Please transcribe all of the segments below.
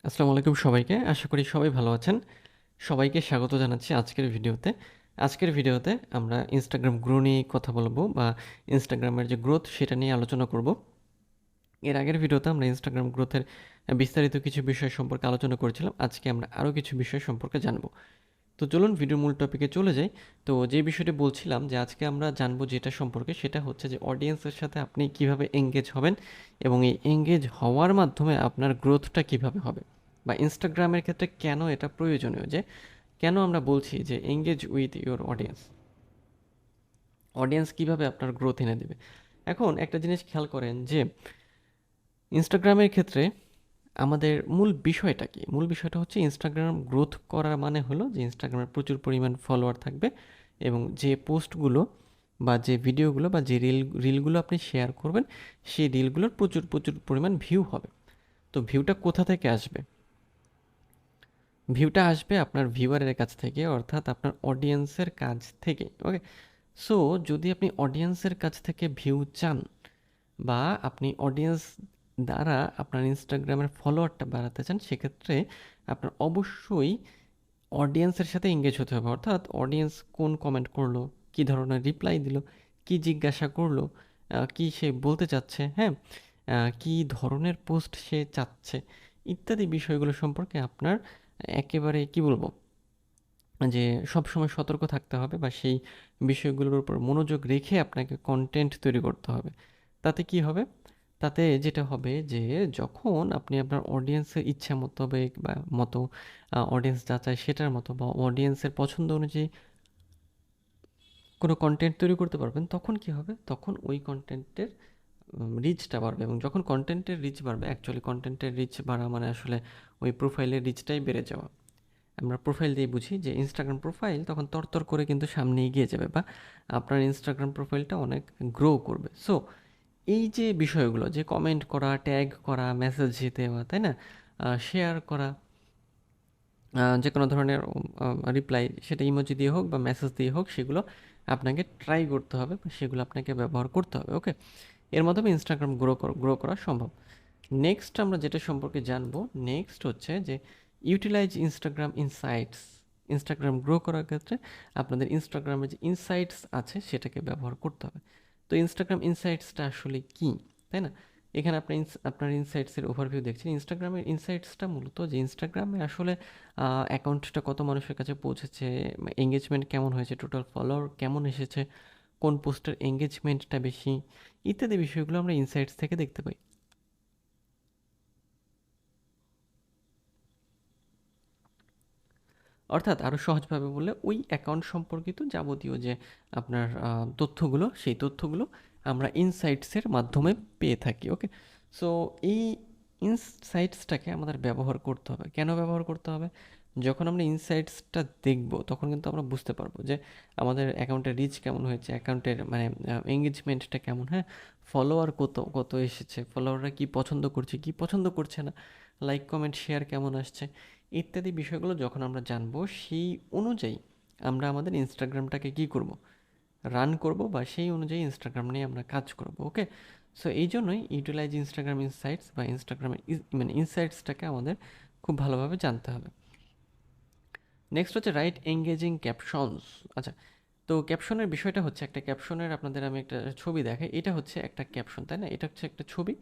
আসসালামু আলাইকুম সবাইকে। আশা করি সবাই ভালো আছেন। সবাইকে স্বাগত জানাচ্ছি আজকের ভিডিওতে। আজকের ভিডিওতে আমরা ইনস্টাগ্রাম গ্রো নিয়ে কথা বলবো বা ইনস্টাগ্রামের যে গ্রোথ সেটা নিয়ে আলোচনা করব। এর আগের ভিডিওতে আমরা ইনস্টাগ্রাম গ্রোথের বিস্তারিত কিছু বিষয় সম্পর্কে আলোচনা করেছিলাম। আজকে আমরা আরও কিছু বিষয় সম্পর্কে জানবো। তো চলুন ভিডিওর মূল টপিকে চলে যাই। তো যে বিষয়টি বলছিলাম যে আজকে আমরা জানবো যেটা সম্পর্কে সেটা হচ্ছে যে অডিয়েন্সের সাথে আপনি কিভাবে এঙ্গেজ হবেন এবং এই এঙ্গেজ হওয়ার মাধ্যমে আপনার গ্রোথটা কিভাবে হবে বা ইনস্টাগ্রামের ক্ষেত্রে কেন এটা প্রয়োজনীয়, যে কেন আমরা বলছি যে engage with your audience, audience কিভাবে আপনার গ্রোথ এনে দেবে। এখন একটা জিনিস খেয়াল করেন যে ইনস্টাগ্রামের ক্ষেত্রে আমাদের মূল বিষয়টা কি? মূল বিষয়টা হচ্ছে ইনস্টাগ্রাম গ্রোথ করার মানে হলো যে ইনস্টাগ্রামের প্রচুর পরিমাণ ফলোয়ার থাকবে এবং যে পোস্টগুলো বা যে ভিডিওগুলো বা যে রিলগুলো আপনি শেয়ার করবেন সেই রিলগুলোর প্রচুর প্রচুর পরিমাণ ভিউ হবে। তো ভিউটা কোথা থেকে আসবে? ভিউটা আসবে আপনার ভিউয়ারের কাছ থেকে, অর্থাৎ আপনার অডিয়েন্সের কাছ থেকে। ওকে, সো যদি আপনি অডিয়েন্সের কাছ থেকে ভিউ চান বা আপনি অডিয়েন্স দ্বারা আপনার ইনস্টাগ্রামের ফলোয়ারটা বাড়াতে চান, সেক্ষেত্রে আপনার অবশ্যই অডিয়েন্সের সাথে এঙ্গেজ হতে হবে। অর্থাৎ অডিয়েন্স কোন কমেন্ট করলো, কী ধরনের রিপ্লাই দিল, কী জিজ্ঞাসা করলো, কী সে বলতে চাচ্ছে, হ্যাঁ, কী ধরনের পোস্ট সে চাচ্ছে, ইত্যাদি বিষয়গুলো সম্পর্কে আপনার একেবারে কি বলবো যে সবসময় সতর্ক থাকতে হবে বা সেই বিষয়গুলোর উপর মনোযোগ রেখে আপনাকে কন্টেন্ট তৈরি করতে হবে। তাতে কি হবে? তাতে যেটা হবে যে যখন আপনি আপনার অডিয়েন্সের ইচ্ছা মোতাবেক বা মতো অডিয়েন্স যা চায় সেটার মতো বা অডিয়েন্সের পছন্দ অনুযায়ী কোনো কন্টেন্ট তৈরি করতে পারবেন, তখন কি হবে? তখন ওই কন্টেন্টের রিচটা বাড়বে এবং যখন কন্টেন্টের রিচ বাড়বে, অ্যাকচুয়ালি কন্টেন্টের রিচ বাড়া মানে আসলে ওই প্রোফাইলের রিচটাই বেড়ে যাওয়া। আমরা প্রোফাইল দিয়ে বুঝি যে ইনস্টাগ্রাম প্রোফাইল তখন তরতর করে কিন্তু সামনে এগিয়ে যাবে বা আপনার ইনস্টাগ্রাম প্রোফাইলটা অনেক গ্রো করবে। সো এই যে বিষয়গুলো, যে কমেন্ট করা, ট্যাগ করা, মেসেজ দেওয়া, তাই না, শেয়ার করা, যে কোনো ধরনের রিপ্লাই, সেটা ইমোজি দিয়ে হোক বা মেসেজ দিয়ে হোক, সেগুলো আপনাকে ট্রাই করতে হবে বা সেগুলো আপনাকে ব্যবহার করতে হবে। ওকে, এর মাধ্যমে ইনস্টাগ্রাম গ্রো করা সম্ভব। নেক্সট আমরা যেটা সম্পর্কে জানবো, নেক্সট হচ্ছে যে utilise Instagram insights. Instagram grow করার ক্ষেত্রে আপনাদের ইনস্টাগ্রামে যে ইনসাইটস আছে সেটাকে ব্যবহার করতে হবে। তো ইনস্টাগ্রাম ইনসাইটসটা আসলে কি, তাই না? এখানে আপনি আপনার ইনসাইটসের ওভারভিউ দেখছেন। ইনস্টাগ্রামের ইনসাইটসটা মূলত যে ইনস্টাগ্রামে আসলে অ্যাকাউন্টটা কত মানুষের কাছে পৌঁছেছে, এঙ্গেজমেন্ট কেমন হয়েছে, টোটাল ফলোয়ার কেমন এসেছে, কোন পোস্টের এঙ্গেজমেন্টটা বেশি, ইত্যাদি বিষয়গুলো আমরা ইনসাইটস থেকে দেখতে পাই। অর্থাৎ আরও সহজভাবে বললে ওই অ্যাকাউন্ট সম্পর্কিত যাবতীয় যে আপনার তথ্যগুলো, সেই তথ্যগুলো আমরা ইনসাইটসের মাধ্যমে পেয়ে থাকি। ওকে, সো এই ইনসাইটসটাকে আমাদের ব্যবহার করতে হবে। কেন ব্যবহার করতে হবে? যখন আমরা ইনসাইটসটা দেখব তখন কিন্তু আমরা বুঝতে পারবো যে আমাদের অ্যাকাউন্টের রিচ কেমন হয়েছে, অ্যাকাউন্টের মানে এঙ্গেজমেন্টটা কেমন, হ্যাঁ, ফলোয়ার কত কত এসেছে, ফলোয়াররা কি পছন্দ করছে কি পছন্দ করছে না, লাইক কমেন্ট শেয়ার কেমন আসছে, ইত্যাদি বিষয়গুলো যখন আমরা জানবো, সেই অনুযায়ী আমরা আমাদের ইনস্টাগ্রামটাকে কী করব, রান করব বা সেই অনুযায়ী ইনস্টাগ্রাম নিয়ে আমরা কাজ করব। ওকে, সো এই জন্যই ইউটিলাইজ ইনস্টাগ্রাম ইনসাইটস বা ইনস্টাগ্রামের মানে ইনসাইটসটাকে আমাদের খুব ভালোভাবে জানতে হবে। নেক্সট হচ্ছে রাইট এঙ্গেজিং ক্যাপশনস। আচ্ছা, তো ক্যাপশনের বিষয়টা হচ্ছে, একটা ক্যাপশনের আপনাদের আমি একটা ছবি দেখাই। এটা হচ্ছে একটা ক্যাপশন, তাই না? এটা হচ্ছে একটা ছবি,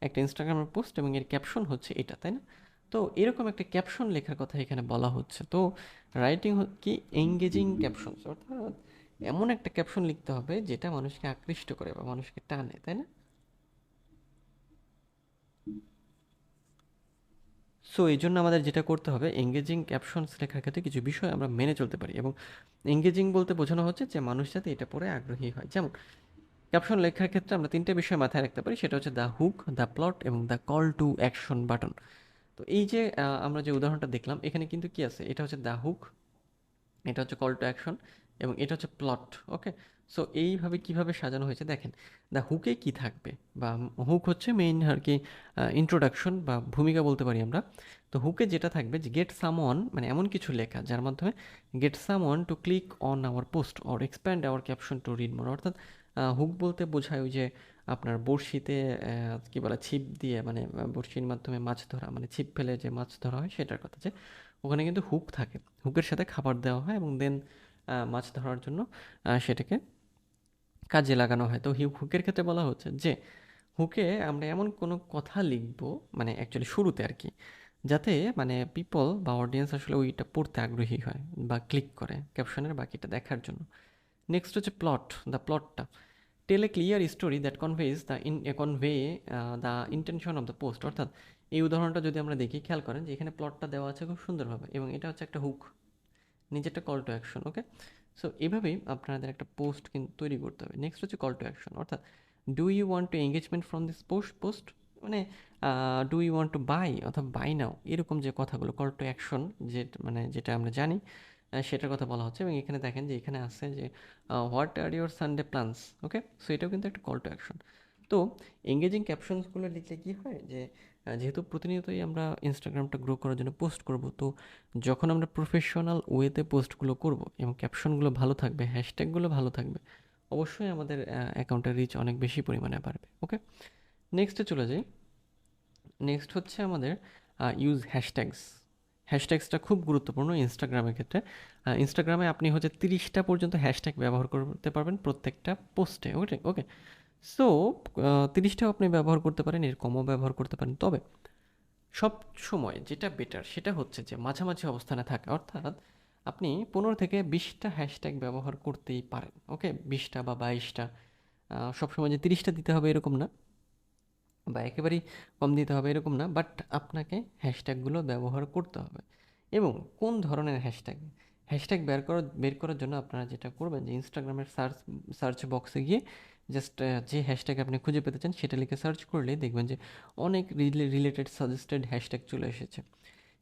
একটা ইনস্টাগ্রামের পোস্ট এবং এর ক্যাপশন হচ্ছে এটা, তাই না? তো এরকম একটা ক্যাপশন লেখার কথা এখানে বলা হচ্ছে। তো রাইটিং কি এঙ্গেজিং ক্যাপশনস, অর্থাৎ এমন একটা ক্যাপশন লিখতে হবে যেটা মানুষকে আকৃষ্ট করে বা মানুষকে টানে, তাই না? সো এই জন্য আমাদের যেটা করতে হবে, এঙ্গেজিং ক্যাপশনস লেখার ক্ষেত্রে কিছু বিষয় আমরা মেনে চলতে পারি এবং এঙ্গেজিং বলতে বোঝানো হচ্ছে যে মানুষ যাতে এটা পড়ে আগ্রহী হয়। যেমন ক্যাপশন লেখার ক্ষেত্রে আমরা তিনটে বিষয় মাথায় রাখতে পারি, সেটা হচ্ছে দ্য হুক, দ্য প্লট এবং the call to action button. তো এই যে আমরা যে উদাহরণটা দেখলাম, এখানে কিন্তু কি আছে, এটা হচ্ছে দ্য হুক, এটা হচ্ছে কল টু অ্যাকশন এবং এটা হচ্ছে প্লট। ওকে, সো এইভাবে কিভাবে সাজানো হয়েছে দেখেন। দ্য হুকে কি থাকবে, বা হুক হচ্ছে মেইন আর কি ইন্ট্রোডাকশন বা ভূমিকা বলতে পারি আমরা। তো হুকে যেটা থাকবে যে গেট সামওয়ান, মানে এমন কিছু লেখা যার মাধ্যমে get someone to click on our post or expand our caption to read more. অর্থাৎ হুক বলতে বোঝায় ওই যে আপনার বড়শিতে কী বলে ছিপ দিয়ে, মানে বড়শির মাধ্যমে মাছ ধরা, মানে ছিপ ফেলে যে মাছ ধরা হয় সেটার কথা, যে ওখানে কিন্তু হুক থাকে, হুকের সাথে খাবার দেওয়া হয় এবং দেন মাছ ধরার জন্য সেটাকে কাজে লাগানো হয়। তো হুকের ক্ষেত্রে বলা হচ্ছে যে হুকে আমরা এমন কোনো কথা লিখব, মানে অ্যাকচুয়ালি শুরুতে আর কি, যাতে মানে পিপল বা অডিয়েন্স আসলে ওইটা পড়তে আগ্রহী হয় বা ক্লিক করে ক্যাপশনের বাকিটা দেখার জন্য। নেক্সট হচ্ছে প্লট, দ্য প্লটটা tell a clear story that conveys convey the intention of the post. অর্থাৎ এই উদাহরণটা যদি আমরা দেখি, খেয়াল করেন যে এখানে প্লটটা দেওয়া আছে খুব সুন্দরভাবে এবং এটা হচ্ছে একটা হুক, নিচে একটা call to action. Okay, so এভাবেই আপনাদের একটা পোস্ট কিন্তু তৈরি করতে হবে। নেক্সট হচ্ছে কল টু অ্যাকশন, অর্থাৎ do you want to engagement from this post, মানে do you want to buy অথবা বাই নাও, এরকম যে কথাগুলো কল টু অ্যাকশন, যে মানে যেটা আমরা জানি সেটার কথা বলা হচ্ছে। এবং এখানে দেখেন যে এখানে আছে যে what are your Sunday plans. Okay, so এটাও কিন্তু একটা কল টু অ্যাকশন। তো এঙ্গেজিং ক্যাপশনসগুলো লিখলে কী হয় যে যেহেতু প্রতিনিয়তই আমরা ইনস্টাগ্রামটা গ্রো করার জন্য পোস্ট করব, তো যখন আমরা প্রফেশনাল ওয়েতে পোস্টগুলো করব এবং ক্যাপশনগুলো ভালো থাকবে, হ্যাশট্যাগুলো ভালো থাকবে, অবশ্যই আমাদের অ্যাকাউন্টের রিচ অনেক বেশি পরিমাণে বাড়বে। ওকে, নেক্সটে চলে যাই। নেক্সট হচ্ছে আমাদের ইউজ হ্যাশট্যাগস। হ্যাশট্যাগসটা খুব গুরুত্বপূর্ণ ইনস্টাগ্রামের ক্ষেত্রে। ইনস্টাগ্রামে আপনি হচ্ছে 30টা পর্যন্ত হ্যাশট্যাগ ব্যবহার করতে পারবেন প্রত্যেকটা পোস্টে। ওকে ওকে, সো 30টাও আপনি ব্যবহার করতে পারেন, এর কমও ব্যবহার করতে পারেন। তবে সব সময় যেটা বেটার সেটা হচ্ছে যে মাঝামাঝি অবস্থানে থাকা, অর্থাৎ আপনি 15 থেকে 20টা হ্যাশট্যাগ ব্যবহার করতেই পারেন। ওকে, 20টা বা 22টা, সবসময় যে 30টা দিতে হবে এরকম না, বা একেবারেই কম দিতে হবে এরকম না, বাট আপনাকে হ্যাশট্যাগুলো ব্যবহার করতে হবে। এবং কোন ধরনের হ্যাশট্যাগ, হ্যাশট্যাগ বের করার জন্য আপনারা যেটা করবেন যে ইনস্টাগ্রামের সার্চ বক্সে গিয়ে জাস্ট যে হ্যাশট্যাগ আপনি খুঁজে পেতে চান সেটা লিখে সার্চ করলেই দেখবেন যে অনেক রিলেটেড সাজেস্টেড হ্যাশট্যাগ চলে এসেছে।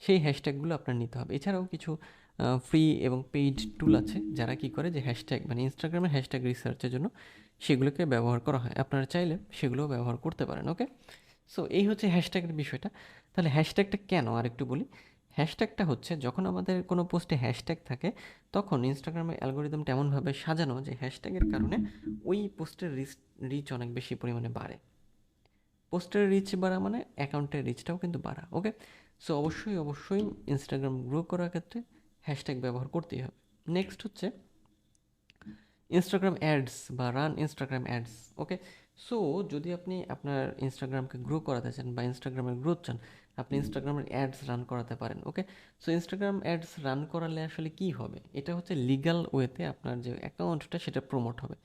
সেই হ্যাশট্যাগুলো আপনার নিতে হবে। এছাড়াও কিছু ফ্রি এবং পেইড টুল আছে যারা কি করে যে হ্যাশট্যাগ, মানে ইনস্টাগ্রামের হ্যাশট্যাগ রিসার্চের জন্য সেগুলোকে ব্যবহার করা হয়। আপনারা চাইলে সেগুলো ব্যবহার করতে পারেন। ওকে, সো এই হচ্ছে হ্যাশট্যাগের বিষয়টা। তাহলে হ্যাশট্যাগটা কেন আরেকটু বলি। হ্যাশট্যাগটা হচ্ছে যখন আমাদের কোনো পোস্টে হ্যাশট্যাগ থাকে, তখন ইনস্টাগ্রামের অ্যালগোরিদমটা এমনভাবে সাজানো যে হ্যাশট্যাগের কারণে ওই পোস্টের রিচ অনেক বেশি পরিমাণে বাড়ে। পোস্টের রিচ বাড়া মানে অ্যাকাউন্টের রিচটাও কিন্তু বাড়া। ওকে, সো অবশ্যই অবশ্যই ইনস্টাগ্রাম গ্রো করার ক্ষেত্রে হ্যাশট্যাগ ব্যবহার করতেই হবে। নেক্সট হচ্ছে ইনস্টাগ্রাম অ্যাডস বা রান ইনস্টাগ্রাম অ্যাডস। ওকে, সো যদি আপনি আপনার ইনস্টাগ্রামকে গ্রো করাতে চান বা ইনস্টাগ্রামের গ্রোথ চান, আপনি ইনস্টাগ্রামের অ্যাডস রান করাতে পারেন। ওকে, সো ইনস্টাগ্রাম অ্যাডস রান করালে আসলে কি হবে, এটা হচ্ছে লিগ্যাল ওয়েতে আপনার যে অ্যাকাউন্টটা সেটা প্রমোট হবে।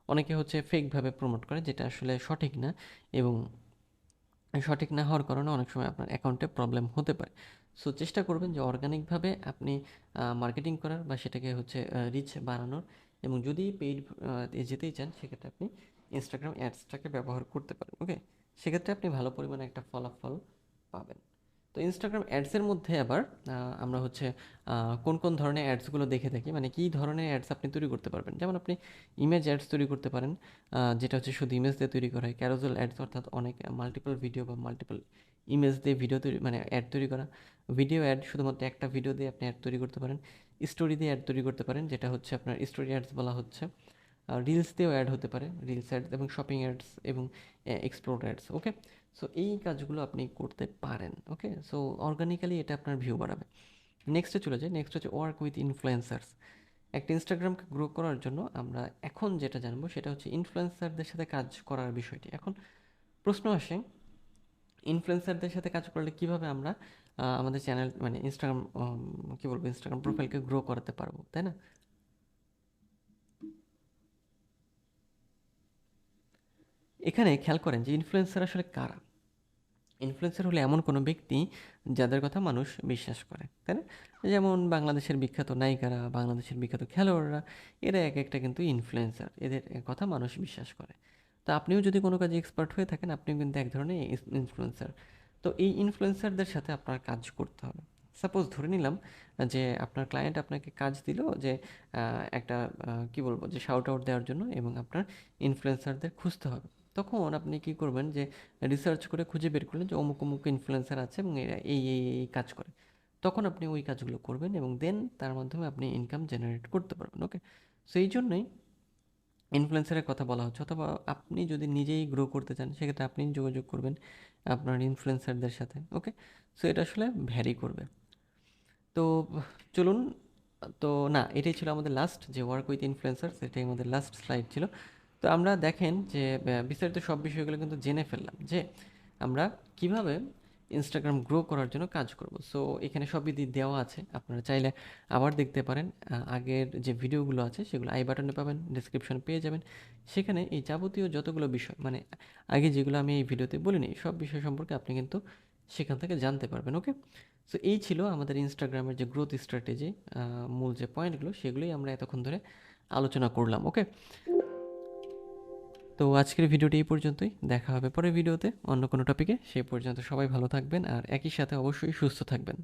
অনেকে হচ্ছে ফেকভাবে প্রমোট করে, যেটা আসলে সঠিক না, এবং সঠিক না হওয়ার কারণে অনেক সময় আপনার অ্যাকাউন্টে প্রবলেম হতে পারে। সো চেষ্টা করবেন যে অর্গানিকভাবে আপনি মার্কেটিং করার বা সেটাকে হচ্ছে রিচ বাড়ানোর, এবং যদি পেইড যেতেই চান সেক্ষেত্রে আপনি ইনস্টাগ্রাম অ্যাডসটাকে ব্যবহার করতে পারেন। ওকে, সেক্ষেত্রে আপনি ভালো পরিমাণে একটা ফলাফল পাবেন। তো ইনস্টাগ্রাম অ্যাডসের মধ্যে আবার আমরা হচ্ছে কোন কোন ধরনের অ্যাডসগুলো দেখে থাকি, মানে কী ধরনের অ্যাডস আপনি তৈরি করতে পারবেন। যেমন আপনি ইমেজ অ্যাডস তৈরি করতে পারেন, যেটা হচ্ছে শুধু ইমেজ দিয়ে তৈরি করা হয়। ক্যারোজেল অ্যাডস অর্থাৎ অনেক মাল্টিপল ভিডিও বা মাল্টিপল ইমেজ দিয়ে ভিডিও তৈরি, মানে অ্যাড তৈরি করা। ভিডিও অ্যাড শুধুমাত্র একটা ভিডিও দিয়ে আপনি অ্যাড তৈরি করতে পারেন। স্টোরি দিয়ে অ্যাড তৈরি করতে পারেন, যেটা হচ্ছে আপনার স্টোরি অ্যাডস বলা হচ্ছে। রিলস দিয়েও অ্যাড হতে পারে, রিলস অ্যাডস এবং শপিং অ্যাডস এবং এক্সপ্লোর অ্যাডস। ওকে, সো এই কাজগুলো আপনি করতে পারেন। ওকে, সো অর্গানিক্যালি এটা আপনার ভিউ বাড়াবে। নেক্সটে চলে যাই। নেক্সট হচ্ছে ওয়ার্ক উইথ ইনফ্লুয়েন্সার্স। একটা ইনস্টাগ্রামকে গ্রো করার জন্য আমরা এখন যেটা জানবো সেটা হচ্ছে ইনফ্লুয়েন্সারদের সাথে কাজ করার বিষয়টি। এখন প্রশ্ন আসে, ইনফ্লুয়েন্সারদের সাথে কাজ করলে কিভাবে আমরা আমাদের চ্যানেল, মানে ইনস্টাগ্রাম, কী বলবো, ইনস্টাগ্রাম প্রোফাইলকে গ্রো করাতে পারবো, তাই না? এখানে খেয়াল করেন যে ইনফ্লুয়েন্সার আসলে কারা। ইনফ্লুয়েন্সার হলো এমন কোনো ব্যক্তি যাদের কথা মানুষ বিশ্বাস করে, তাই না? যেমন বাংলাদেশের বিখ্যাত নায়িকারা, বাংলাদেশের বিখ্যাত খেলোয়াড়রা, এরা এক একটা কিন্তু ইনফ্লুয়েন্সার, এদের কথা মানুষ বিশ্বাস করে। তো আপনিও যদি কোনো কাজে এক্সপার্ট হয়ে থাকেন, আপনিও কিন্তু এক ধরনের ইনফ্লুয়েন্সার। তো এই ইনফ্লুয়েন্সারদের সাথে আপনার কাজ করতে হবে। সাপোজ ধরে নিলাম যে আপনার ক্লায়েন্ট আপনাকে কাজ দিল যে একটা কী বলবো, যে শাউট আউট দেওয়ার জন্য, এবং আপনার ইনফ্লুয়েন্সারদের খুঁজতে হবে। তখন আপনি কি করবেন যে রিসার্চ করে খুঁজে বের করলেন যে অমুক অমুক ইনফ্লুয়েন্সার আছে এবং এরা এই এই এই কাজ করে। তখন আপনি ওই কাজগুলো করবেন এবং দেন তার মাধ্যমে আপনি ইনকাম জেনারেট করতে পারবেন। ওকে, সো এই জন্যই ইনফ্লুয়েন্সারের কথা বলা হচ্ছে, অথবা আপনি যদি নিজেই গ্রো করতে চান সেক্ষেত্রে আপনি যোগাযোগ করবেন আপনার ইনফ্লুয়েন্সারদের সাথে। ওকে, সো এটা আসলে ভ্যারি করবে। তো চলুন, তো না, এটাই ছিল আমাদের লাস্ট যে ওয়ার্ক উইথ ইনফ্লুয়েন্সার্স, এটাই আমাদের লাস্ট স্লাইড ছিল। তো আমরা দেখেন যে বিস্তারিত সব বিষয়গুলো কিন্তু জেনে ফেললাম যে আমরা কিভাবে ইনস্টাগ্রাম গ্রো করার জন্য কাজ করব। সো এখানে সবই দেওয়া আছে, আপনারা চাইলে আবার দেখতে পারেন। আগের যে ভিডিওগুলো আছে সেগুলো আই বাটনে পাবেন, ডিসক্রিপশনে পেয়ে যাবেন। সেখানে এই যাবতীয় যতগুলো বিষয়, মানে আগে যেগুলো আমি এই ভিডিওতে বলিনি, সব বিষয় সম্পর্কে আপনি কিন্তু সেখান থেকে জানতে পারবেন। ওকে, সো এই ছিল আমাদের ইনস্টাগ্রামের যে গ্রোথ স্ট্র্যাটেজি, মূল যে পয়েন্টগুলো সেগুলোই আমরা এতক্ষণ ধরে আলোচনা করলাম। ওকে, তো আজকের ভিডিওটি এই পর্যন্তই, দেখা হবে পরের ভিডিওতে অন্য কোনো টপিকে। সেই পর্যন্ত সবাই ভালো থাকবেন আর একই সাথে অবশ্যই সুস্থ থাকবেন।